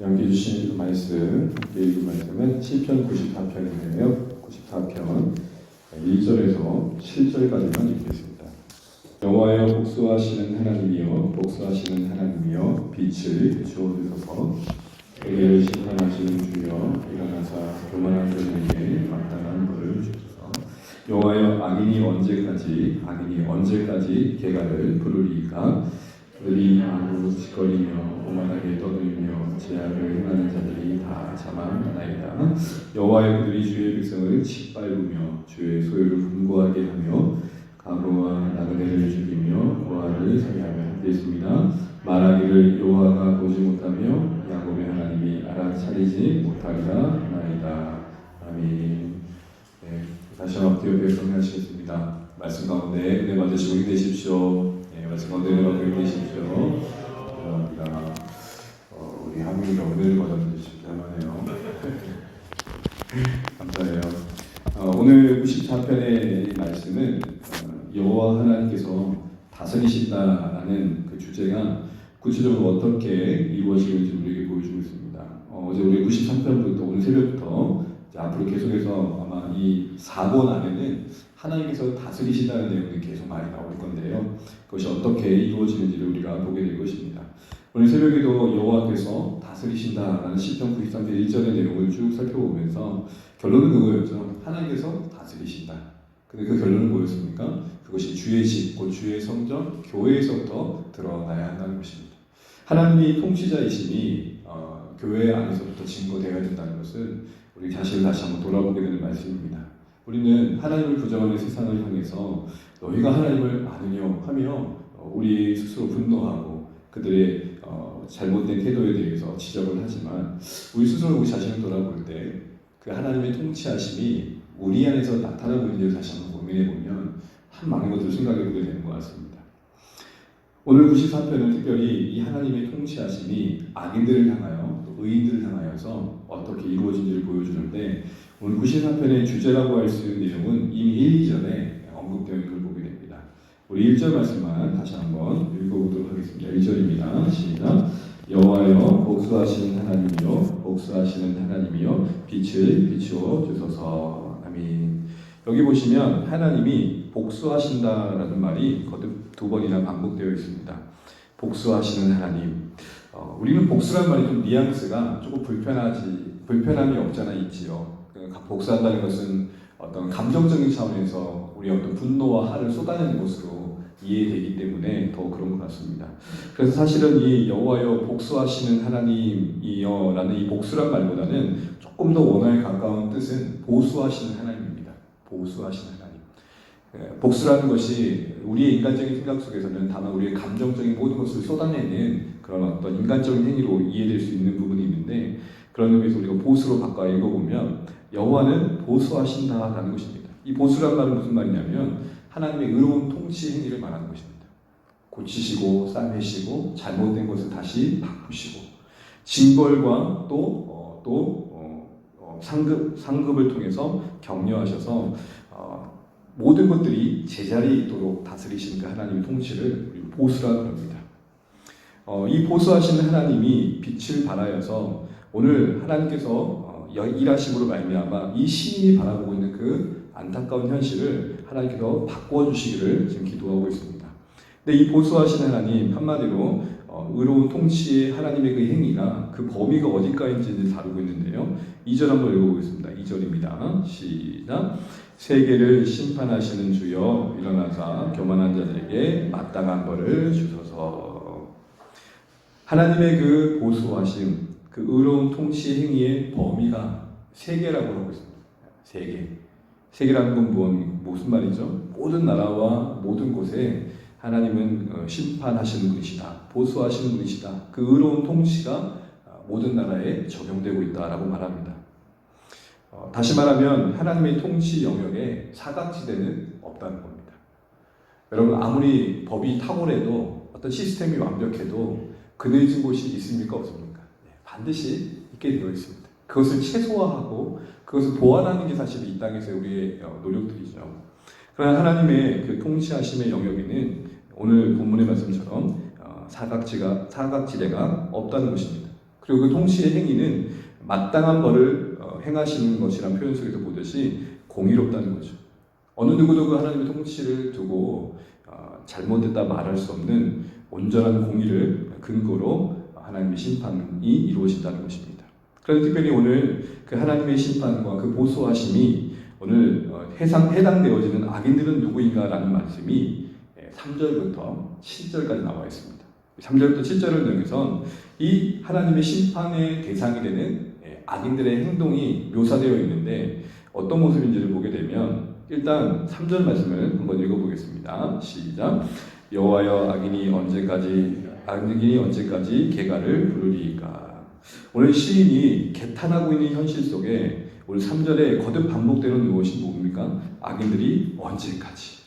함께 주신 말씀, 함께 읽은 말씀은 시편 94편이에요. 94편 1절에서 7절까지만 읽겠습니다. 여호와여 복수하시는 하나님이여 복수하시는 하나님이여 빛을 비추어주소서. 세계를 심판하시는 주여 일어나사 교만한 자들에게 마땅한 벌을 주소서. 여호와여 악인이 언제까지 개가를 부르리이까. 그들이 마구 짓거리며 오만하게 떠들며 제약을 행하는 자들이 다 자만하나이다. 여호와여 그들이 주의 백성을 짓밟으며 주의 소유를 분고하게 하며 가로와 나그네를 죽이며 고아를 살해하며 되었습니다. 말하기를 여호와가 보지 못하며 야곱의 하나님이 알아차리지 못하리라 나이다. 아멘. 네, 다시 한번 기업에 성행하시겠습니다. 말씀 가운데 은혜 받으시고 힘내십시오. 말씀 가운데 은혜 받고 힘내십시오. 감사합니다. 우리 하민이가 은혜를 받아주시기 하네요. 감사해요. 오늘 94편의 말씀은 여호와 하나님께서 다스리신다라는 그 주제가 구체적으로 어떻게 이루어지는지 우리에게 보여주고 있습니다. 어제 우리 93편부터 오늘 새벽부터 앞으로 계속해서 아마 이 4권 안에는 하나님께서 다스리신다는 내용이 계속 많이 나올 건데요. 그것이 어떻게 이루어지는지를 우리가 보게 될 것입니다. 오늘 새벽에도 여호와께서 다스리신다라는 시편 93편 1절의 내용을 쭉 살펴보면서 결론은 그거였죠. 하나님께서 다스리신다. 근데 그 결론은 뭐였습니까? 그것이 주의 집, 곧 주의 성전, 교회에서부터 드러나야 한다는 것입니다. 하나님이 통치자이심이 교회 안에서부터 증거되어야 된다는 것은 우리 자신을 다시 한번 돌아보게 되는 말씀입니다. 우리는 하나님을 부정하는 세상을 향해서 너희가 하나님을 아느냐 하며 우리 스스로 분노하고 그들의 잘못된 태도에 대해서 지적을 하지만 우리 스스로 우리 자신을 돌아볼 때 그 하나님의 통치하심이 우리 안에서 나타나고 있는지 다시 한번 고민해보면 한 많은 것들을 생각해보게 되는 것 같습니다. 오늘 94편은 특별히 이 하나님의 통치하심이 악인들을 향하여 또 의인들을 향하여서 어떻게 이루어진지를 보여주는데 오늘 94편의 주제라고 할 수 있는 내용은 이미 1, 2절에 언급되어 있는 걸 보게 됩니다. 우리 1절 말씀만 다시 한번 읽어보도록 하겠습니다. 1절입니다. 시작. 여호와여 복수하시는 하나님이여 복수하시는 하나님이여 빛을 비추어 주소서. 아멘. 여기 보시면 하나님이 복수하신다라는 말이 거듭 2번이나 반복되어 있습니다. 복수하시는 하나님. 우리는 복수란 말이 좀 뉘앙스가 조금 불편함이 없잖아 있지요. 복수한다는 것은 어떤 감정적인 차원에서 우리 어떤 분노와 화를 쏟아내는 것으로 이해되기 때문에 더 그런 것 같습니다. 그래서 사실은 이 여호와여 복수하시는 하나님이여라는 이 복수란 말보다는 조금 더 원어에 가까운 뜻은 보수하시는 하나님입니다. 보수하시는 하나님. 복수라는 것이 우리의 인간적인 생각 속에서는 다만 우리의 감정적인 모든 것을 쏟아내는 그런 어떤 인간적인 행위로 이해될 수 있는 부분이 있는데 그런 의미에서 우리가 보수로 바꿔 읽어보면 여호와는 보수하신다라는 것입니다. 이 보수란 말은 무슨 말이냐면 하나님의 의로운 통치 행위를 말하는 것입니다. 고치시고 싸매시고 잘못된 것을 다시 바꾸시고 징벌과 상급을 통해서 격려하셔서 모든 것들이 제자리에 있도록 다스리시는 그 하나님의 통치를 보수라고 합니다. 이 보수하시는 하나님이 빛을 발하여서 오늘 하나님께서 일하심으로 말미암아 이 시인이 바라보고 있는 그 안타까운 현실을 하나님께서 바꾸어 주시기를 지금 기도하고 있습니다. 근데 이 보수하시는 하나님 한마디로 의로운 통치의 하나님의 그 행위가 그 범위가 어디까지인지 다루고 있는데요. 2절 한번 읽어보겠습니다. 2절입니다. 시작. 세계를 심판하시는 주여 일어나사 교만한 자들에게 마땅한 벌을 주소서. 하나님의 그 보수하심, 그 의로운 통치 행위의 범위가 세계라고 하고 있습니다. 세계라는 건 무슨 말이죠? 모든 나라와 모든 곳에 하나님은 심판하시는 분이시다. 보수하시는 분이시다. 그 의로운 통치가 모든 나라에 적용되고 있다라고 말합니다. 다시 말하면 하나님의 통치 영역에 사각지대는 없다는 겁니다. 여러분 아무리 법이 탁월해도 어떤 시스템이 완벽해도 그늘진 곳이 있습니까? 없습니까? 반드시 있게 되어 있습니다. 그것을 최소화하고 그것을 보완하는 게 사실 이 땅에서 우리의 노력들이죠. 그러나 하나님의 그 통치하심의 영역에는 오늘 본문의 말씀처럼 사각지대가 없다는 것입니다. 그리고 그 통치의 행위는 마땅한 벌을 행하시는 것이라는 표현 속에서 보듯이 공의롭다는 거죠. 어느 누구도 그 하나님의 통치를 두고 잘못됐다 말할 수 없는 온전한 공의를 근거로 하나님의 심판이 이루어진다는 것입니다. 그래서 특별히 오늘 그 하나님의 심판과 그 보수하심이 오늘 해당되어지는 악인들은 누구인가라는 말씀이 3절부터 7절까지 나와 있습니다. 3절부터 7절을 통해서 이 하나님의 심판의 대상이 되는 악인들의 행동이 묘사되어 있는데 어떤 모습인지를 보게 되면 일단 3절 말씀을 한번 읽어보겠습니다. 시작. 여호와여 악인이 언제까지 개가를 부르리이까. 오늘 시인이 개탄하고 있는 현실 속에 오늘 3절에 거듭 반복되는 무엇이 뭡니까? 악인들이 언제까지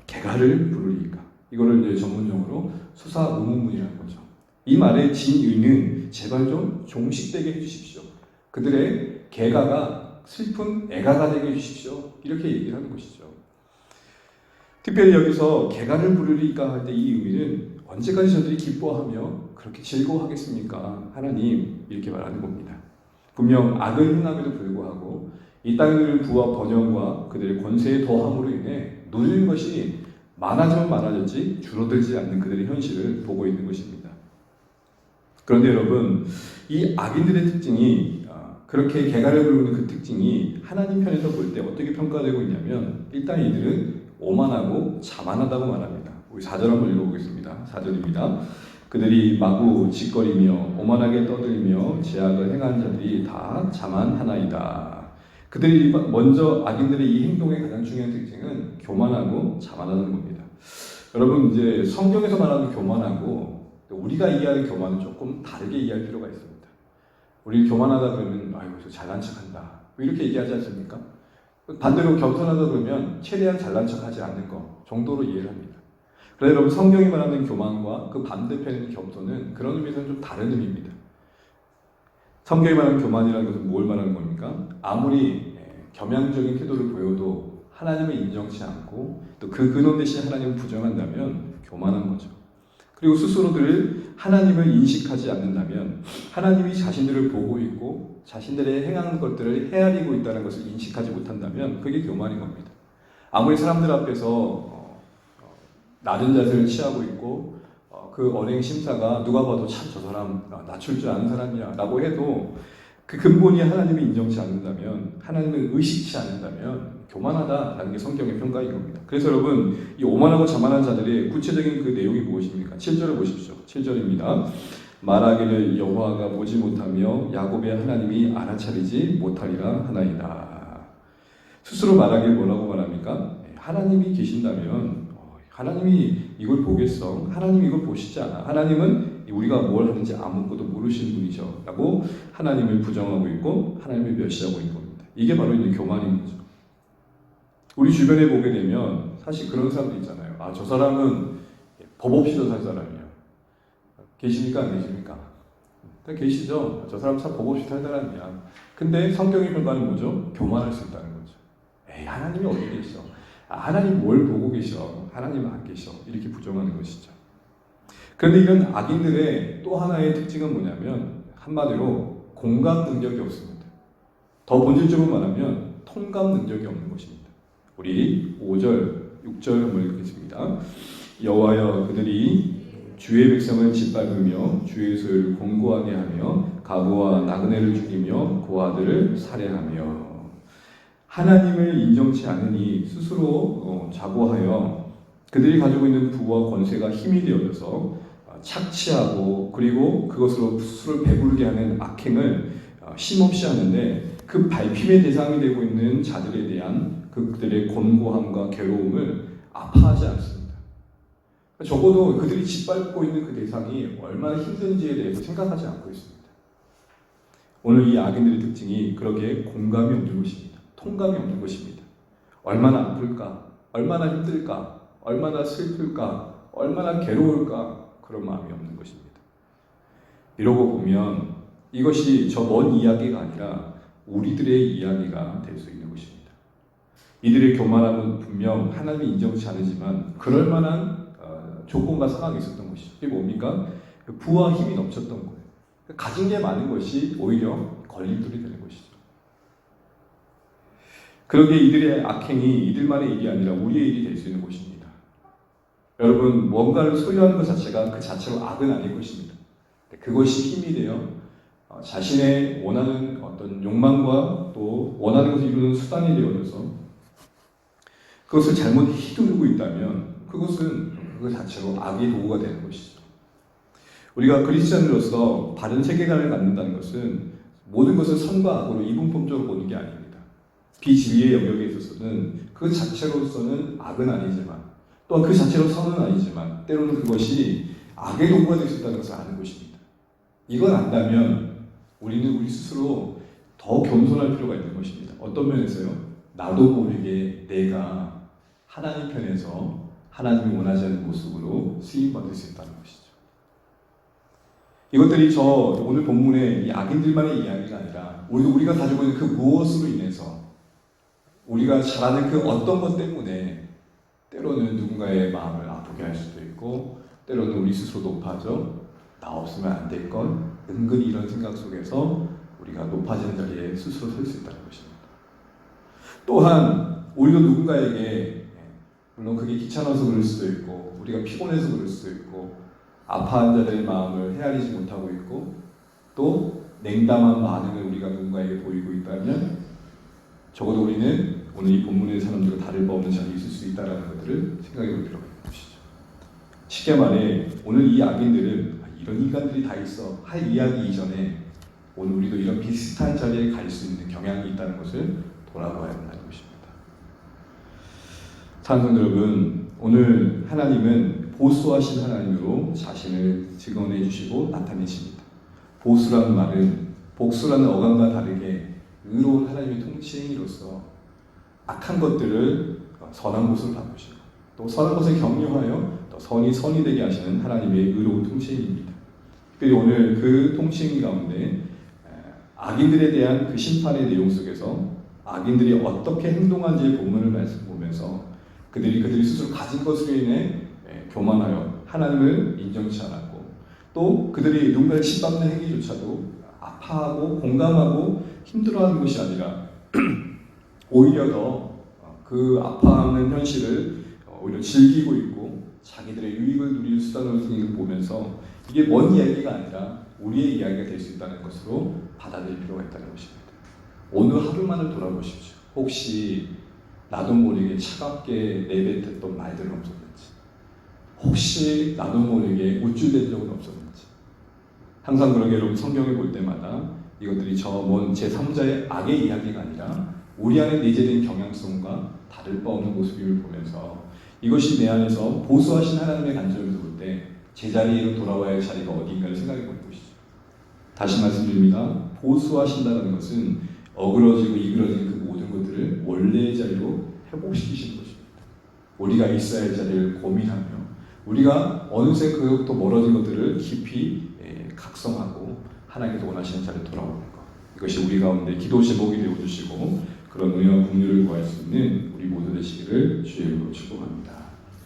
개가를 부르리이까. 이거를 이제 전문용어로 수사의문문이라는 거죠. 이 말의 진의는 제발 좀 종식되게 해주십시오. 그들의 개가가 슬픈 애가가 되게 해주십시오. 이렇게 얘기를 하는 것이죠. 특별히 여기서 개가를 부르리까 할 때 이 의미는 언제까지 저들이 기뻐하며 그렇게 즐거워하겠습니까? 하나님 이렇게 말하는 겁니다. 분명 악을 행함에도 불구하고 이 땅의 부와 번영과 그들의 권세의 더함으로 인해 누리는 것이 많아지면 많아졌지 줄어들지 않는 그들의 현실을 보고 있는 것입니다. 그런데 여러분, 이 악인들의 특징이 그렇게 개가를 부르는 그 특징이 하나님 편에서 볼 때 어떻게 평가되고 있냐면 일단 이들은 오만하고 자만하다고 말합니다. 우리 4절 한번 읽어보겠습니다. 4절입니다. 그들이 마구 짓거리며 오만하게 떠들며 제약을 행한 자들이 다 자만하나이다. 그들이 먼저 악인들의 이 행동의 가장 중요한 특징은 교만하고 자만하는 겁니다. 여러분 이제 성경에서 말하는 교만하고 우리가 이해하는 교만은 조금 다르게 이해할 필요가 있습니다. 우리 교만하다 그러면 아이고 저 잘난 척한다 이렇게 얘기하지 않습니까? 반대로 겸손하다 그러면 최대한 잘난 척하지 않는 것 정도로 이해를 합니다. 그래서 여러분 성경이 말하는 교만과 그 반대편인 겸손은 그런 의미에서는 좀 다른 의미입니다. 성경이 말하는 교만이라는 것은 뭘 말하는 겁니까? 아무리 겸양적인 태도를 보여도 하나님을 인정치 않고 또 그 근원 대신 하나님을 부정한다면 교만한 거죠. 그리고 스스로들 하나님을 인식하지 않는다면 하나님이 자신들을 보고 있고 자신들의 행하는 것들을 헤아리고 있다는 것을 인식하지 못한다면 그게 교만인 겁니다. 아무리 사람들 앞에서 낮은 자세를 취하고 있고 그 언행 심사가 누가 봐도 참 저 사람 낮출 줄 아는 사람이야 라고 해도 그 근본이 하나님을 인정치 않는다면 하나님을 의식치 않는다면 교만하다라는 게 성경의 평가인 겁니다. 그래서 여러분 이 오만하고 자만한 자들의 구체적인 그 내용이 무엇입니까? 7절을 보십시오. 7절입니다. 말하기를 여호와가 보지 못하며 야곱의 하나님이 알아차리지 못하리라 하나이다. 스스로 말하길 뭐라고 말합니까? 하나님이 계신다면 하나님이 이걸 보겠어. 하나님이 이걸 보시지 않아. 하나님은 우리가 뭘 하는지 아무것도 모르시는 분이죠. 라고 하나님을 부정하고 있고 하나님을 멸시하고 있는 겁니다. 이게 바로 이제 교만인 거죠. 우리 주변에 보게 되면 사실 그런 사람도 있잖아요. 아, 저 사람은 법 없이도 살 사람이야. 계십니까? 안 계십니까? 계시죠? 저 사람 참 법 없이 살 사람이야. 근데 성경의 평가는 뭐죠? 교만할 수 있다는 거죠. 에이, 하나님이 어디 계셔? 아, 하나님 뭘 보고 계셔? 하나님은 안 계셔. 이렇게 부정하는 것이죠. 그런데 이런 악인들의 또 하나의 특징은 뭐냐면 한마디로 공감 능력이 없습니다. 더 본질적으로 말하면 통감 능력이 없는 것입니다. 우리 5절, 6절 한번 읽겠습니다. 여호와여 그들이 주의 백성을 짓밟으며 주의 소유를 공고하게 하며 가부와 나그네를 죽이며 고아들을 살해하며 하나님을 인정치 않으니 스스로 자고하여 그들이 가지고 있는 부와 권세가 힘이 되어져서 착취하고 그리고 그것으로 스스로를 배부르게 하는 악행을 쉼없이 하는데 그 밟힘의 대상이 되고 있는 자들에 대한 그들의 곤고함과 괴로움을 아파하지 않습니다. 적어도 그들이 짓밟고 있는 그 대상이 얼마나 힘든지에 대해서 생각하지 않고 있습니다. 오늘 이 악인들의 특징이 그렇게 공감이 없는 것입니다. 통감이 없는 것입니다. 얼마나 아플까? 얼마나 힘들까? 얼마나 슬플까? 얼마나 괴로울까? 그런 마음이 없는 것입니다. 이러고 보면 이것이 저 먼 이야기가 아니라 우리들의 이야기가 될 수 있는 것입니다. 이들의 교만함은 분명 하나님이 인정치 않으지만 그럴 만한 조건과 상황이 있었던 것이죠. 이게 뭡니까? 부와 힘이 넘쳤던 거예요. 가진 게 많은 것이 오히려 걸림돌이 되는 것이죠. 그러기에 이들의 악행이 이들만의 일이 아니라 우리의 일이 될 수 있는 것입니다. 여러분, 뭔가를 소유하는 것 자체가 그 자체로 악은 아닐 것입니다. 그것이 힘이 되어 자신의 원하는 어떤 욕망과 또 원하는 것을 이루는 수단이 되어져서 그것을 잘못 휘두르고 있다면 그것은 그 자체로 악의 도구가 되는 것이죠. 우리가 그리스도인으로서 바른 세계관을 갖는다는 것은 모든 것을 선과 악으로 이분법적으로 보는 게 아닙니다. 비진리의 영역에 있어서는 그 자체로서는 악은 아니지만 또한 그 자체로 선은 아니지만 때로는 그것이 악의 도구가 될 수 있다는 것을 아는 것입니다. 이걸 안다면 우리는 우리 스스로 더 겸손할 필요가 있는 것입니다. 어떤 면에서요? 나도 모르게 내가 하나님 편에서 하나님이 원하지 않는 모습으로 쓰임받을 수 있다는 것이죠. 이것들이 저 오늘 본문의 이 악인들만의 이야기가 아니라 우리가 가지고 있는 그 무엇으로 인해서 우리가 잘하는 그 어떤 것 때문에 때로는 누군가의 마음을 아프게 할 수도 있고 때로는 우리 스스로 높아져 나 없으면 안 될 것, 은근히 이런 생각 속에서 우리가 높아지는 자리에 스스로 설 수 있다는 것입니다. 또한 우리도 누군가에게 물론 그게 귀찮아서 그럴 수도 있고 우리가 피곤해서 그럴 수도 있고 아파한 자들의 마음을 헤아리지 못하고 있고 또 냉담한 반응을 우리가 누군가에게 보이고 있다면 적어도 우리는 오늘 이 본문의 사람들과 다를 바 없는 자리에 있을 수 있다는 것들을 생각해 볼 필요가 있는 것이죠. 쉽게 말해 오늘 이 악인들은 이런 인간들이 다 있어 할 이야기 이전에 오늘 우리도 이런 비슷한 자리에 갈 수 있는 경향이 있다는 것을 돌아봐야 한다는 것입니다. 사랑하는 여러분, 오늘 하나님은 보수하신 하나님으로 자신을 증언해 주시고 나타내십니다. 보수라는 말은 복수라는 어감과 다르게 의로운 하나님의 통치행위로서 악한 것들을 선한 것으로 바꾸시고 또 선한 것을 격려하여 또 선이 되게 하시는 하나님의 의로운 통치행위입니다. 특별히 오늘 그 통치행위 가운데 악인들에 대한 그 심판의 내용 속에서 악인들이 어떻게 행동한지의 본문을 말씀 보면서 그들이 스스로 가진 것으로 인해 교만하여 하나님을 인정치 않았고 또 그들이 누군가를 짓밟는 행위조차도 아파하고 공감하고 힘들어하는 것이 아니라 오히려 더 그 아파하는 현실을 오히려 즐기고 있고 자기들의 유익을 누릴 수단으로 보면서 이게 먼 이야기가 아니라 우리의 이야기가 될 수 있다는 것으로 받아들일 필요가 있다는 것입니다. 오늘 하루만을 돌아보십시오. 혹시 나도 모르게 차갑게 내뱉었던 말들은 없었는지, 혹시 나도 모르게 우쭐댄 적은 없었는지. 항상 그러게 여러분 성경을 볼 때마다 이것들이 저 먼 제3자의 악의 이야기가 아니라 우리 안에 내재된 경향성과 다를 바 없는 모습임을 보면서 이것이 내 안에서 보수하신 하나님의 간절을 볼 때 제자리로 돌아와야 할 자리가 어디인가를 생각해 보는 것이죠. 다시 말씀드립니다. 보수하신다는 것은 어그러지고 이그러진 그 모든 것들을 원래의 자리로 회복시키시는 것입니다. 우리가 있어야 할 자리를 고민하며 우리가 어느새 그것부터 멀어진 것들을 깊이 각성하고 하나님께서 원하시는 자리로 돌아오는 것. 이것이 우리 가운데 기도 제목이 되어주시고 그런 은혜와 긍휼을 구할 수 있는 우리 모두 되시기를 주의 이름으로 축복합니다.